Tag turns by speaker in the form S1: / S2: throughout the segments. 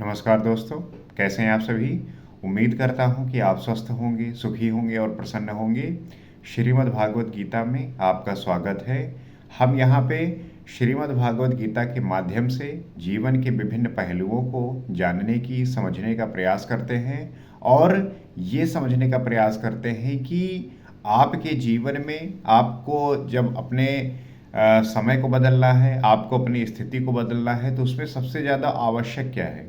S1: नमस्कार दोस्तों, कैसे हैं आप सभी। उम्मीद करता हूं कि आप स्वस्थ होंगे, सुखी होंगे और प्रसन्न होंगे। श्रीमद् भागवत गीता में आपका स्वागत है। हम यहाँ पे श्रीमद् भागवत गीता के माध्यम से जीवन के विभिन्न पहलुओं को जानने की, समझने का प्रयास करते हैं और ये समझने का प्रयास करते हैं कि आपके जीवन में आपको जब अपने समय को बदलना है, आपको अपनी स्थिति को बदलना है, तो उसमें सबसे ज़्यादा आवश्यक क्या है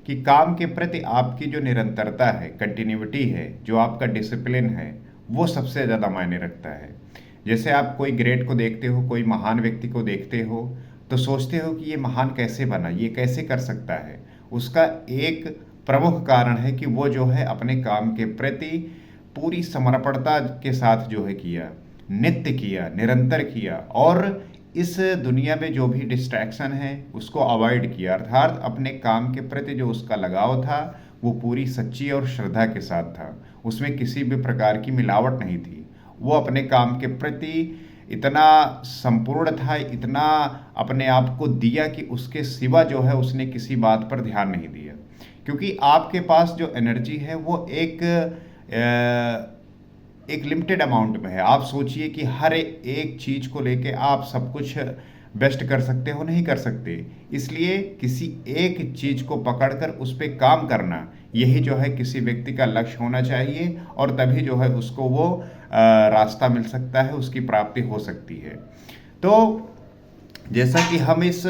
S1: कि काम के प्रति आपकी जो निरंतरता है, कंटिन्यूटी है, जो आपका डिसिप्लिन है, वो सबसे ज़्यादा मायने रखता है। जैसे आप कोई ग्रेट को देखते हो, कोई महान व्यक्ति को देखते हो, तो सोचते हो कि ये महान कैसे बना, ये कैसे कर सकता है। उसका एक प्रमुख कारण है कि वो जो है अपने काम के प्रति पूरी समर्पणता के साथ जो है किया, नित्य किया, निरंतर किया और इस दुनिया में जो भी डिस्ट्रैक्शन है उसको अवॉइड किया। अर्थात अपने काम के प्रति जो उसका लगाव था वो पूरी सच्ची और श्रद्धा के साथ था। उसमें किसी भी प्रकार की मिलावट नहीं थी। वो अपने काम के प्रति इतना संपूर्ण था, इतना अपने आप को दिया कि उसके सिवा जो है उसने किसी बात पर ध्यान नहीं दिया। क्योंकि आपके पास जो एनर्जी है वो एक लिमिटेड अमाउंट में है। आप सोचिए कि हर एक चीज़ को लेके आप सब कुछ बेस्ट कर सकते हो, नहीं कर सकते। इसलिए किसी एक चीज़ को पकड़कर उस पर काम करना, यही जो है किसी व्यक्ति का लक्ष्य होना चाहिए और तभी जो है उसको वो रास्ता मिल सकता है, उसकी प्राप्ति हो सकती है। तो जैसा कि हम इस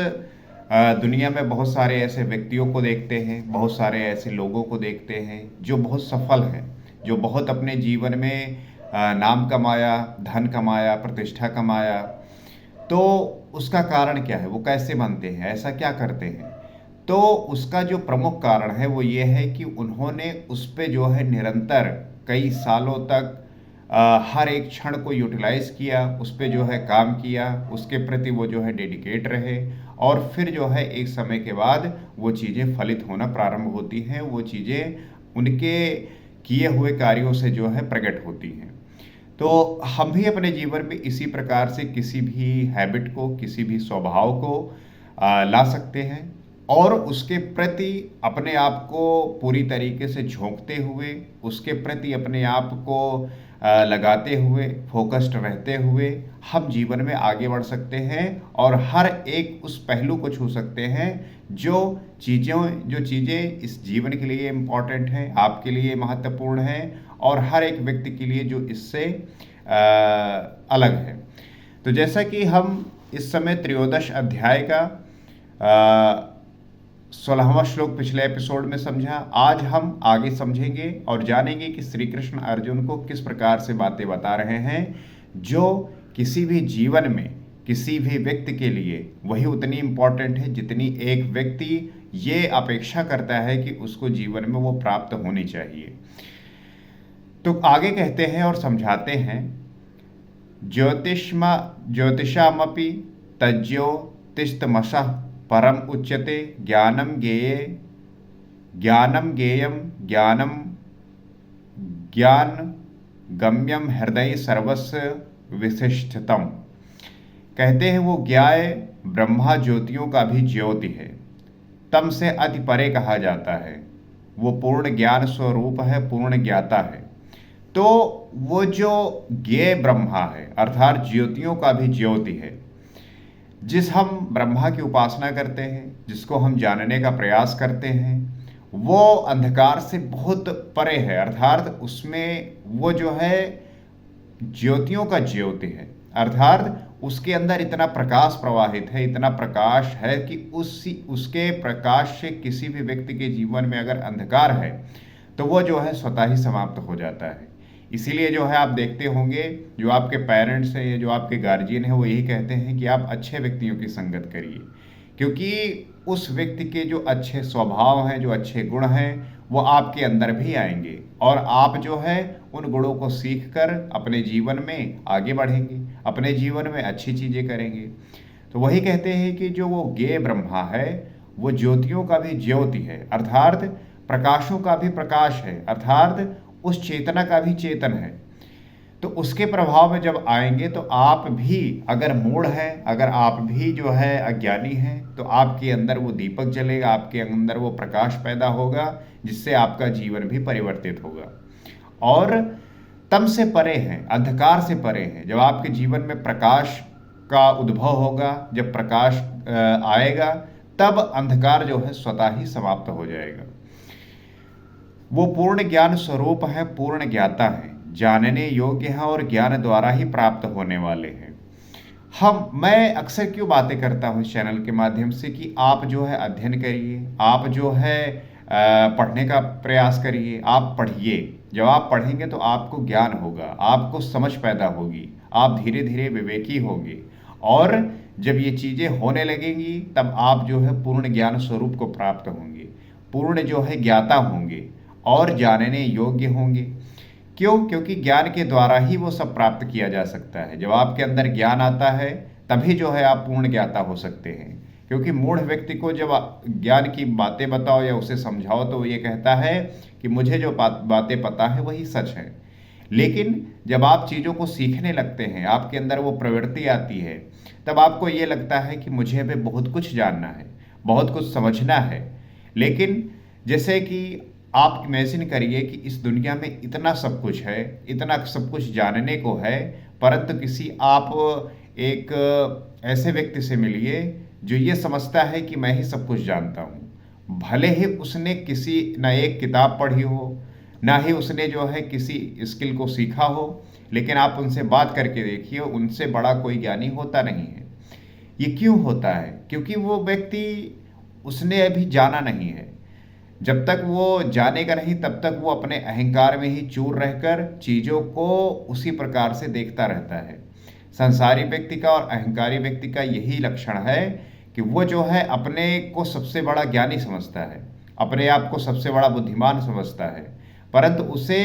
S1: दुनिया में बहुत सारे ऐसे व्यक्तियों को देखते हैं, बहुत सारे ऐसे लोगों को देखते हैं जो बहुत सफल हैं, जो बहुत अपने जीवन में नाम कमाया, धन कमाया, प्रतिष्ठा कमाया। तो उसका कारण क्या है, वो कैसे बनते हैं, ऐसा क्या करते हैं। तो उसका जो प्रमुख कारण है वो ये है कि उन्होंने उस पे जो है निरंतर कई सालों तक हर एक क्षण को यूटिलाइज किया, उस पे जो है काम किया, उसके प्रति वो जो है डेडिकेट रहे और फिर जो है एक समय के बाद वो चीज़ें फलित होना प्रारंभ होती हैं। वो चीज़ें उनके किए हुए कार्यों से जो है प्रकट होती हैं। तो हम भी अपने जीवन में इसी प्रकार से किसी भी हैबिट को, किसी भी स्वभाव को ला सकते हैं और उसके प्रति अपने आप को पूरी तरीके से झोंकते हुए, उसके प्रति अपने आप को लगाते हुए, फोकस्ड रहते हुए हम जीवन में आगे बढ़ सकते हैं और हर एक उस पहलू को छू सकते हैं जो चीज़ें इस जीवन के लिए इम्पॉर्टेंट हैं, आपके लिए महत्वपूर्ण हैं और हर एक व्यक्ति के लिए जो इससे अलग है। तो जैसा कि हम इस समय त्रयोदश अध्याय का 16वां श्लोक पिछले एपिसोड में समझा, आज हम आगे समझेंगे और जानेंगे कि श्री कृष्ण अर्जुन को किस प्रकार से बातें बता रहे हैं जो किसी भी जीवन में किसी भी व्यक्ति के लिए वही उतनी इम्पॉर्टेंट है जितनी एक व्यक्ति ये अपेक्षा करता है कि उसको जीवन में वो प्राप्त होनी चाहिए। तो आगे कहते हैं और समझाते हैं, ज्योतिषामपि तज्ज्योतिस्तमसः परम उच्यते ज्ञानम गेयम ज्ञानम ज्ञान गम्यम हृदय सर्वस्व विशिष्टतम। कहते हैं वो ज्ञाय ब्रह्मा ज्योतियों का भी ज्योति है, तम से अति परे कहा जाता है। वो पूर्ण ज्ञान स्वरूप है, पूर्ण ज्ञाता है। तो वो जो ज्ञेय ब्रह्मा है अर्थात ज्योतियों का भी ज्योति है, जिस हम ब्रह्मा की उपासना करते हैं, जिसको हम जानने का प्रयास करते हैं, वो अंधकार से बहुत परे है। अर्थात उसमें वो जो है ज्योतियों का ज्योति है, अर्थात उसके अंदर इतना प्रकाश प्रवाहित है, इतना प्रकाश है कि उसके प्रकाश से किसी भी व्यक्ति के जीवन में अगर अंधकार है तो वो जो है स्वतः ही समाप्त हो जाता है। इसीलिए जो है आप देखते होंगे जो आपके पेरेंट्स हैं या जो आपके गार्जियन हैं वो यही कहते हैं कि आप अच्छे व्यक्तियों की संगत करिए, क्योंकि उस व्यक्ति के जो अच्छे स्वभाव हैं, जो अच्छे गुण हैं, वो आपके अंदर भी आएंगे और आप जो है उन गुणों को सीख कर अपने जीवन में आगे बढ़ेंगे, अपने जीवन में अच्छी चीज़ें करेंगे। तो वही कहते हैं कि जो वो ज्ञेय ब्रह्मा है वो ज्योतियों का भी ज्योति है, अर्थात प्रकाशों का भी प्रकाश है, अर्थात उस चेतना का भी चेतन है। तो उसके प्रभाव में जब आएंगे तो आप भी अगर मूढ़ हैं, अगर आप भी जो है अज्ञानी हैं, तो आपके अंदर वो दीपक जलेगा, आपके अंदर वो प्रकाश पैदा होगा, जिससे आपका जीवन भी परिवर्तित होगा। और तम से परे हैं, अंधकार से परे हैं। जब आपके जीवन में प्रकाश का उद्भव होगा, जब प्रकाश आएगा, तब अंधकार जो है स्वतः ही समाप्त हो जाएगा। वो पूर्ण ज्ञान स्वरूप है, पूर्ण ज्ञाता है, जानने योग्य है और ज्ञान द्वारा ही प्राप्त होने वाले हैं। मैं अक्सर क्यों बातें करता हूँ इस चैनल के माध्यम से कि आप जो है अध्ययन करिए, आप जो है पढ़ने का प्रयास करिए, आप पढ़िए। जब आप पढ़ेंगे तो आपको ज्ञान होगा, आपको समझ पैदा होगी, आप धीरे धीरे विवेकी होंगे, और जब ये चीज़ें होने लगेंगी तब आप जो है पूर्ण ज्ञान स्वरूप को प्राप्त होंगे, पूर्ण जो है ज्ञाता होंगे और जानने योग्य होंगे। क्यों? क्योंकि ज्ञान के द्वारा ही वो सब प्राप्त किया जा सकता है। जब आपके अंदर ज्ञान आता है तभी जो है आप पूर्ण ज्ञाता हो सकते हैं। क्योंकि मूढ़ व्यक्ति को जब ज्ञान की बातें बताओ या उसे समझाओ तो वो ये कहता है कि मुझे जो बातें पता है वही सच है। लेकिन जब आप चीज़ों को सीखने लगते हैं, आपके अंदर वो प्रवृत्ति आती है, तब आपको ये लगता है कि मुझे भी बहुत कुछ जानना है, बहुत कुछ समझना है। लेकिन जैसे कि आप इमेजिन करिए कि इस दुनिया में इतना सब कुछ है, इतना सब कुछ जानने को है, परंतु आप एक ऐसे व्यक्ति से मिलिए जो ये समझता है कि मैं ही सब कुछ जानता हूँ। भले ही उसने किसी न एक किताब पढ़ी हो, ना ही उसने जो है किसी स्किल को सीखा हो, लेकिन आप उनसे बात करके देखिए, उनसे बड़ा कोई ज्ञानी होता नहीं है। ये क्यों होता है? क्योंकि वो व्यक्ति, उसने अभी जाना नहीं है। जब तक वो जानेगा नहीं तब तक वो अपने अहंकार में ही चूर रहकर चीज़ों को उसी प्रकार से देखता रहता है। संसारी व्यक्ति का और अहंकारी व्यक्ति का यही लक्षण है कि वो जो है अपने को सबसे बड़ा ज्ञानी समझता है, अपने आप को सबसे बड़ा बुद्धिमान समझता है, परंतु उसे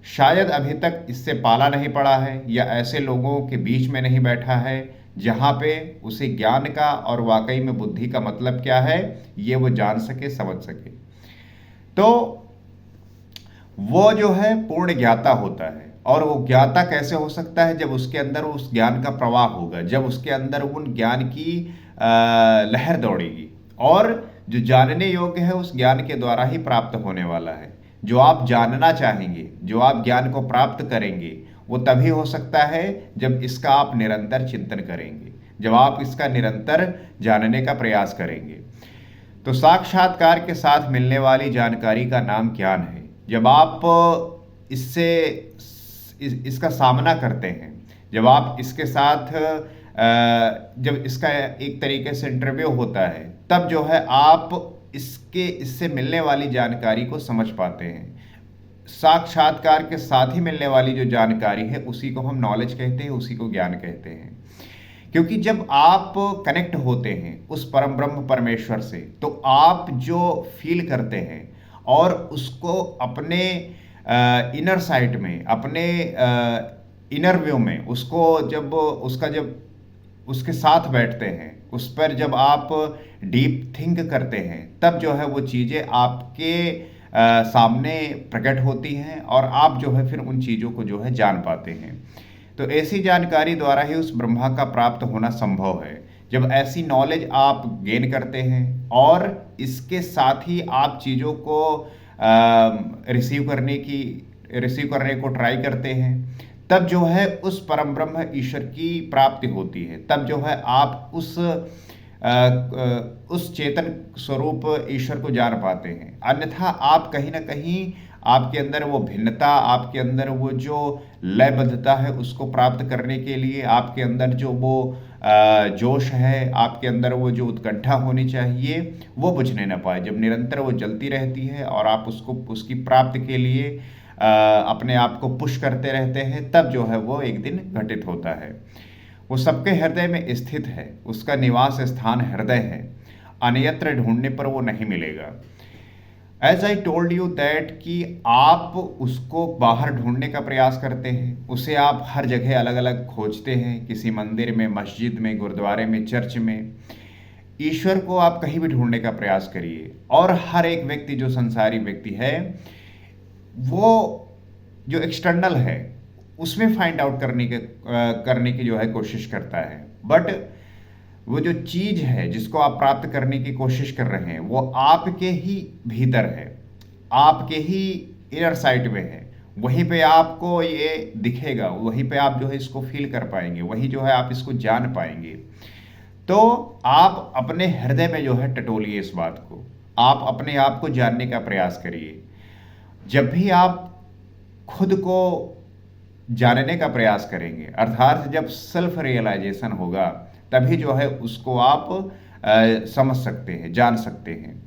S1: शायद अभी तक इससे पाला नहीं पड़ा है या ऐसे लोगों के बीच में नहीं बैठा है जहाँ पे उसे ज्ञान का और वाकई में बुद्धि का मतलब क्या है ये वो जान सके, समझ सके। तो वो जो है पूर्ण ज्ञाता होता है। और वो ज्ञाता कैसे हो सकता है? जब उसके अंदर उस ज्ञान का प्रवाह होगा, जब उसके अंदर उन ज्ञान की लहर दौड़ेगी। और जो जानने योग्य है उस ज्ञान के द्वारा ही प्राप्त होने वाला है। जो आप जानना चाहेंगे, जो आप ज्ञान को प्राप्त करेंगे, वो तभी हो सकता है जब इसका आप निरंतर चिंतन करेंगे, जब आप इसका निरंतर जानने का प्रयास करेंगे। तो साक्षात्कार के साथ मिलने वाली जानकारी का नाम ज्ञान है। जब आप इससे इसका सामना करते हैं, जब आप इसके साथ जब इसका एक तरीके से इंटरव्यू होता है, तब जो है आप इससे मिलने वाली जानकारी को समझ पाते हैं। साक्षात्कार के साथ ही मिलने वाली जो जानकारी है उसी को हम नॉलेज कहते हैं, उसी को ज्ञान कहते हैं। क्योंकि जब आप कनेक्ट होते हैं उस परम ब्रह्म परमेश्वर से, तो आप जो फील करते हैं और उसको अपने इनर साइट में, अपने इनर व्यू में, जब उसके साथ बैठते हैं, उस पर जब आप डीप थिंक करते हैं, तब जो है वो चीज़ें आपके सामने प्रकट होती हैं और आप जो है फिर उन चीज़ों को जो है जान पाते हैं। तो ऐसी जानकारी द्वारा ही उस ब्रह्मा का प्राप्त होना संभव है। जब ऐसी नॉलेज आप गेन करते हैं और इसके साथ ही आप चीज़ों को रिसीव करने को ट्राई करते हैं, तब जो है उस परम ब्रह्म ईश्वर की प्राप्ति होती है। तब जो है आप उस चेतन स्वरूप ईश्वर को जान पाते हैं। अन्यथा आप कहीं ना कहीं आपके अंदर वो भिन्नता, आपके अंदर वो जो लयबद्धता है, उसको प्राप्त करने के लिए आपके अंदर जो वो जोश है, आपके अंदर वो जो उत्कंठा होनी चाहिए, वो बुझने न पाए। जब निरंतर वो जलती रहती है और आप उसकी प्राप्ति के लिए अपने आप को पुश करते रहते हैं, तब जो है वो एक दिन घटित होता है। वो सबके हृदय में स्थित है, उसका निवास स्थान हृदय है, अन्यत्र ढूंढने पर वो नहीं मिलेगा। As I told you that कि आप उसको बाहर ढूंढने का प्रयास करते हैं, उसे आप हर जगह अलग अलग खोजते हैं, किसी मंदिर में, मस्जिद में, गुरुद्वारे में, चर्च में। ईश्वर को आप कहीं भी ढूंढने का प्रयास करिए। और हर एक व्यक्ति जो संसारी व्यक्ति है, वो जो एक्सटर्नल है, उसमें फाइंड आउट करने की जो है कोशिश करता है। बट वो जो चीज है जिसको आप प्राप्त करने की कोशिश कर रहे हैं वो आपके ही भीतर है, आपके ही इनर साइड में है। वहीं पे आपको ये दिखेगा, वहीं पे आप जो है इसको फील कर पाएंगे, वहीं जो है आप इसको जान पाएंगे। तो आप अपने हृदय में जो है टटोलिए इस बात को, आप अपने आप को जानने का प्रयास करिए। जब भी आप खुद को जानने का प्रयास करेंगे, अर्थात जब सेल्फ रियलाइजेशन होगा, तभी जो है उसको आप समझ सकते हैं, जान सकते हैं।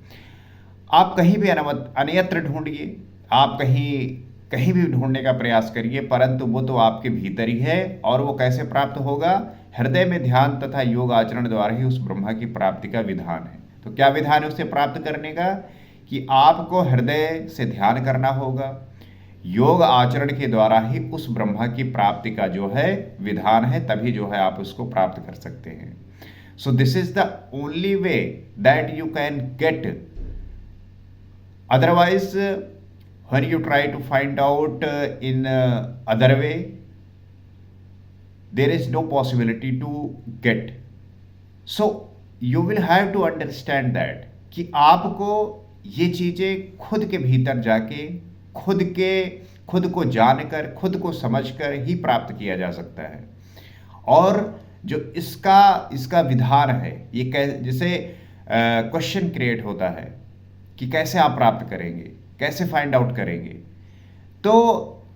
S1: आप कहीं भी अन्यत्र ढूंढिए, आप कहीं कहीं भी ढूंढने का प्रयास करिए, परंतु वो तो आपके भीतर ही है। और वो कैसे प्राप्त होगा? हृदय में ध्यान तथा योग आचरण द्वारा ही उस ब्रह्मा की प्राप्ति का विधान है। तो क्या विधान है उसे प्राप्त करने का? कि आपको हृदय से ध्यान करना होगा, योग आचरण के द्वारा ही उस ब्रह्मा की प्राप्ति का जो है विधान है, तभी जो है आप उसको प्राप्त कर सकते हैं। So this is the only way that you can get. Otherwise when you try to find out in other way, there is no possibility to get. So you will have to understand that कि आपको ये चीज़ें खुद के भीतर जाके खुद को जानकर, खुद को समझकर ही प्राप्त किया जा सकता है। और जो इसका विधान है, ये जैसे क्वेश्चन क्रिएट होता है कि कैसे आप प्राप्त करेंगे, कैसे फाइंड आउट करेंगे। तो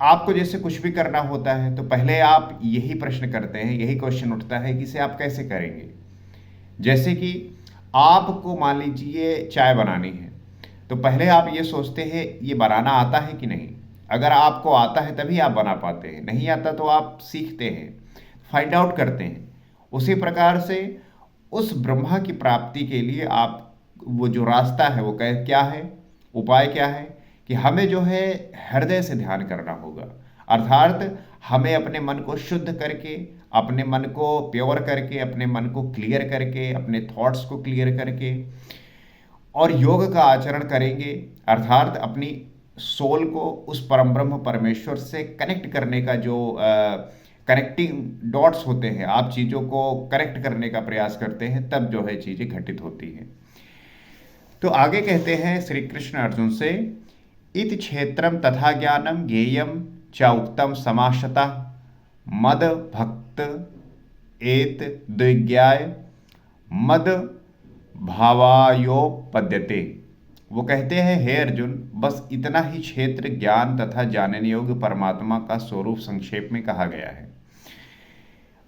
S1: आपको जैसे कुछ भी करना होता है तो पहले आप यही प्रश्न करते हैं, यही क्वेश्चन उठता है कि इसे आप कैसे करेंगे। जैसे कि आपको मान लीजिए चाय बनानी है, तो पहले आप ये सोचते हैं ये बनाना आता है कि नहीं। अगर आपको आता है तभी आप बना पाते हैं, नहीं आता तो आप सीखते हैं, फाइंड आउट करते हैं। उसी प्रकार से उस ब्रह्मा की प्राप्ति के लिए आप वो जो रास्ता है वो क्या है, उपाय क्या है कि हमें जो है हृदय से ध्यान करना होगा। अर्थात हमें अपने मन को शुद्ध करके, अपने मन को प्योर करके, अपने मन को क्लियर करके, अपने थॉट्स को क्लियर करके और योग का आचरण करेंगे। अर्थात अपनी सोल को उस परम ब्रह्म परमेश्वर से कनेक्ट करने का जो कनेक्टिंग डॉट्स होते हैं, आप चीज़ों को कनेक्ट करने का प्रयास करते हैं, तब जो है चीज़ें घटित होती हैं। तो आगे कहते हैं श्री कृष्ण अर्जुन से, इत क्षेत्रम तथा ज्ञानम ज्ञेयम च उक्तम समाशतः मद भक्त एत द्विज्ञाय मद भावायोपद्यते। वो कहते हैं, हे अर्जुन, बस इतना ही क्षेत्र ज्ञान तथा जानने योग्य परमात्मा का स्वरूप संक्षेप में कहा गया है।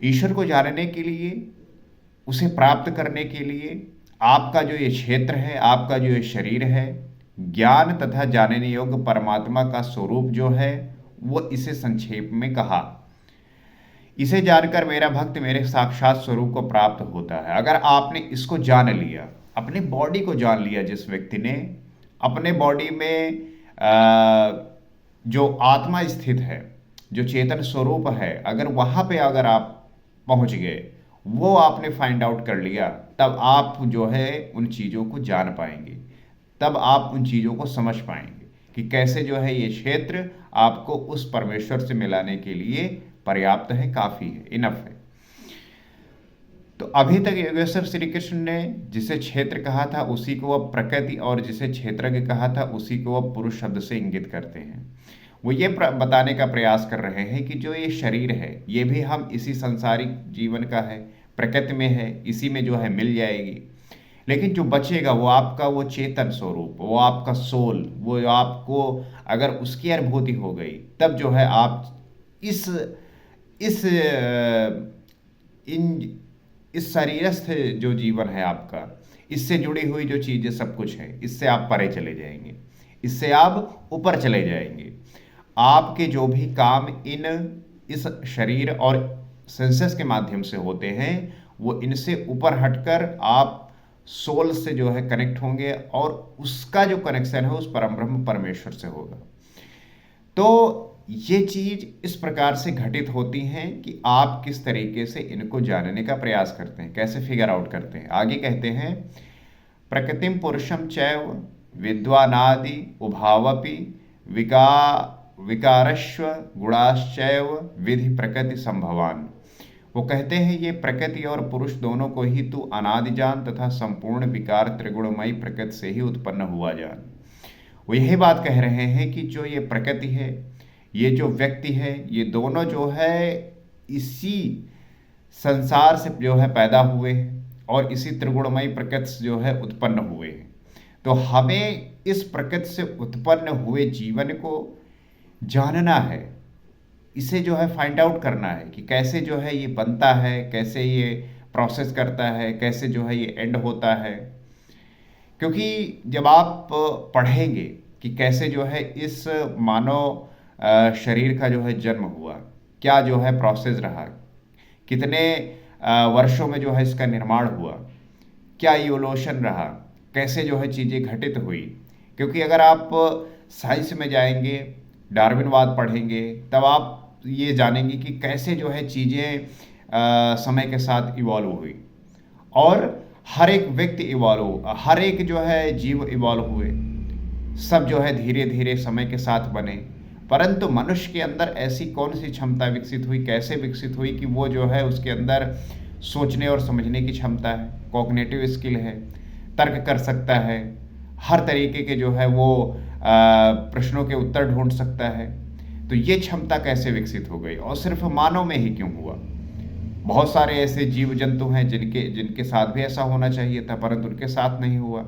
S1: ईश्वर को जानने के लिए, उसे प्राप्त करने के लिए आपका जो ये क्षेत्र है, आपका जो ये शरीर है, ज्ञान तथा जानने योग्य परमात्मा का स्वरूप जो है वो इसे संक्षेप में कहा। इसे जानकर मेरा भक्त मेरे साक्षात स्वरूप को प्राप्त होता है। अगर आपने इसको जान लिया, अपने बॉडी को जान लिया, जिस व्यक्ति ने अपने बॉडी में जो आत्मा स्थित है, जो चेतन स्वरूप है, अगर वहाँ पे अगर आप पहुँच गए, वो आपने फाइंड आउट कर लिया, तब आप जो है उन चीज़ों को जान पाएंगे, तब आप उन चीज़ों को समझ पाएंगे कि कैसे जो है ये क्षेत्र आपको उस परमेश्वर से मिलाने के लिए पर्याप्त है, काफ़ी है, इनफ है। तो अभी तक योगेश्वर श्री कृष्ण ने जिसे क्षेत्र कहा था उसी को वह प्रकृति, और जिसे क्षेत्रज्ञ कहा था उसी को वह पुरुष शब्द से इंगित करते हैं। वो ये बताने का प्रयास कर रहे हैं कि जो ये शरीर है ये भी हम इसी संसारिक जीवन का है, प्रकृति में है, इसी में जो है मिल जाएगी। लेकिन जो बचेगा वो आपका वो चेतन स्वरूप, वो आपका सोल, वो आपको अगर उसकी अनुभूति हो गई, तब जो है आप इस शरीरस्थ जो जीवन है आपका, इससे जुड़ी हुई जो चीज़ें सब कुछ है, इससे आप परे चले जाएंगे, इससे आप ऊपर चले जाएंगे। आपके जो भी काम इस शरीर और सेंसेस के माध्यम से होते हैं, वो इनसे ऊपर हटकर आप सोल से जो है कनेक्ट होंगे, और उसका जो कनेक्शन है उस परम ब्रह्म परमेश्वर से होगा। तो ये चीज इस प्रकार से घटित होती हैं कि आप किस तरीके से इनको जानने का प्रयास करते हैं, कैसे फिगर आउट करते हैं। आगे कहते हैं, प्रकृतिम पुरुषम चैव विद्वानादि उभावपि विकारश्व गुणाश्चैव विधि प्रकृति संभवान। वो कहते हैं ये प्रकृति और पुरुष दोनों को ही तू अनादि जान तथा संपूर्ण विकार त्रिगुणमयी प्रकृति से ही उत्पन्न हुआ जान। वो यही बात कह रहे हैं कि जो ये प्रकृति है, ये जो व्यक्ति है, ये दोनों जो है इसी संसार से जो है पैदा हुए हैं और इसी त्रिगुणमयी प्रकृति से जो है उत्पन्न हुए हैं। तो हमें इस प्रकृति से उत्पन्न हुए जीवन को जानना है, इसे जो है फाइंड आउट करना है कि कैसे जो है ये बनता है, कैसे ये प्रोसेस करता है, कैसे जो है ये एंड होता है। क्योंकि जब आप पढ़ेंगे कि कैसे जो है इस मानव शरीर का जो है जन्म हुआ, क्या जो है प्रोसेस रहा, कितने वर्षों में जो है इसका निर्माण हुआ, क्या इवोल्यूशन रहा, कैसे जो है चीज़ें घटित हुई। क्योंकि अगर आप साइंस में जाएंगे, डार्विनवाद पढ़ेंगे, तब आप ये जानेंगे कि कैसे जो है चीज़ें समय के साथ इवॉल्व हुई और हर एक व्यक्ति इवॉल्व, हर एक जो है जीव इवॉल्व हुए, सब जो है धीरे धीरे समय के साथ बने। परंतु मनुष्य के अंदर ऐसी कौन सी क्षमता विकसित हुई, कैसे विकसित हुई कि वो जो है उसके अंदर सोचने और समझने की क्षमता है, कॉग्निटिव स्किल है, तर्क कर सकता है, हर तरीके के जो है वो प्रश्नों के उत्तर ढूंढ सकता है। तो ये क्षमता कैसे विकसित हो गई और सिर्फ मानव में ही क्यों हुआ? बहुत सारे ऐसे जीव जंतु हैं जिनके साथ भी ऐसा होना चाहिए था, परंतु उनके साथ नहीं हुआ,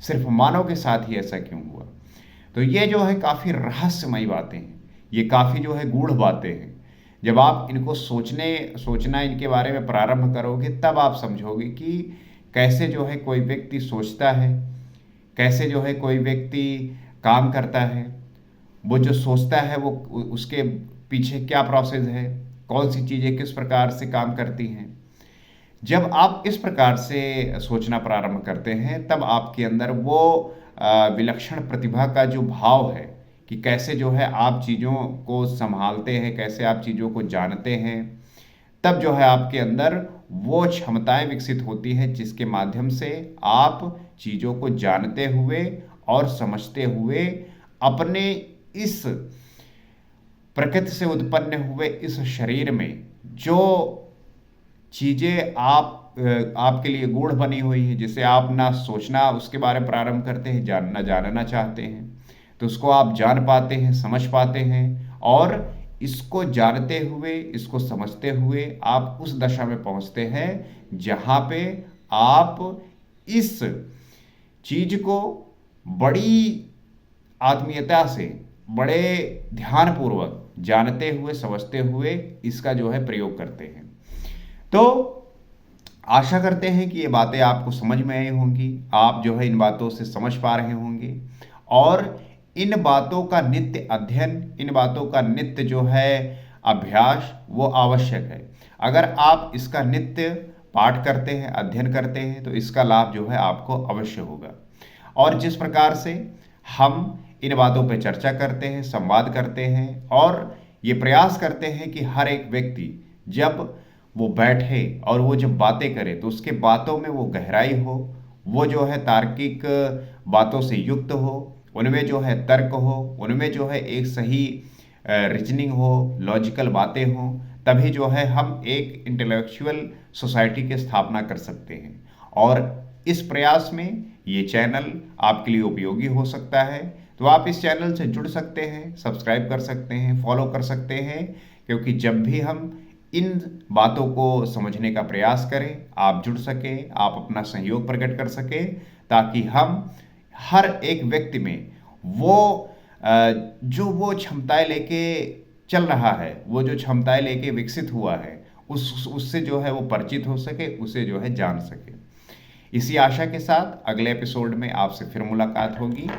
S1: सिर्फ मानव के साथ ही ऐसा क्यों हुआ? तो ये जो है काफ़ी रहस्यमयी बातें हैं, ये काफ़ी जो है गूढ़ बातें हैं। जब आप इनको सोचना इनके बारे में प्रारंभ करोगे, तब आप समझोगे कि कैसे जो है कोई व्यक्ति सोचता है, कैसे जो है कोई व्यक्ति काम करता है, वो जो सोचता है वो उसके पीछे क्या प्रोसेस है, कौन सी चीज़ें किस प्रकार से काम करती हैं। जब आप इस प्रकार से सोचना प्रारंभ करते हैं, तब आपके अंदर वो विलक्षण प्रतिभा का जो भाव है कि कैसे जो है आप चीज़ों को संभालते हैं, कैसे आप चीज़ों को जानते हैं, तब जो है आपके अंदर वो क्षमताएं विकसित होती हैं जिसके माध्यम से आप चीज़ों को जानते हुए और समझते हुए अपने इस प्रकृति से उत्पन्न हुए इस शरीर में जो चीज़ें आपके लिए गूढ़ बनी हुई है, जिसे आप ना सोचना उसके बारे में प्रारंभ करते हैं, जानना चाहते हैं, तो उसको आप जान पाते हैं, समझ पाते हैं और इसको जानते हुए, इसको समझते हुए आप उस दशा में पहुंचते हैं जहां पे आप इस चीज को बड़ी आत्मीयता से, बड़े ध्यानपूर्वक जानते हुए, समझते हुए इसका जो है प्रयोग करते हैं। तो आशा करते हैं कि ये बातें आपको समझ में आई होंगी, आप जो है इन बातों से समझ पा रहे होंगे और इन बातों का नित्य अध्ययन, इन बातों का नित्य जो है अभ्यास वो आवश्यक है। अगर आप इसका नित्य पाठ करते हैं, अध्ययन करते हैं, तो इसका लाभ जो है आपको अवश्य होगा। और जिस प्रकार से हम इन बातों पर चर्चा करते हैं, संवाद करते हैं और ये प्रयास करते हैं कि हर एक व्यक्ति जब वो बैठे और वो जब बातें करे तो उसके बातों में वो गहराई हो, वो जो है तार्किक बातों से युक्त हो, उनमें जो है तर्क हो, उनमें जो है एक सही रीजनिंग हो, लॉजिकल बातें हों, तभी जो है हम एक इंटेलेक्चुअल सोसाइटी की स्थापना कर सकते हैं। और इस प्रयास में ये चैनल आपके लिए उपयोगी हो सकता है। तो आप इस चैनल से जुड़ सकते हैं, सब्सक्राइब कर सकते हैं, फॉलो कर सकते हैं, क्योंकि जब भी हम इन बातों को समझने का प्रयास करें, आप जुड़ सकें, आप अपना सहयोग प्रकट कर सकें, ताकि हम हर एक व्यक्ति में वो जो वो क्षमताएं लेके चल रहा है, वो जो क्षमताएं लेके विकसित हुआ है, उससे जो है वो परिचित हो सके, उसे जो है जान सके। इसी आशा के साथ अगले एपिसोड में आपसे फिर मुलाकात होगी।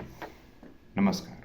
S1: नमस्कार।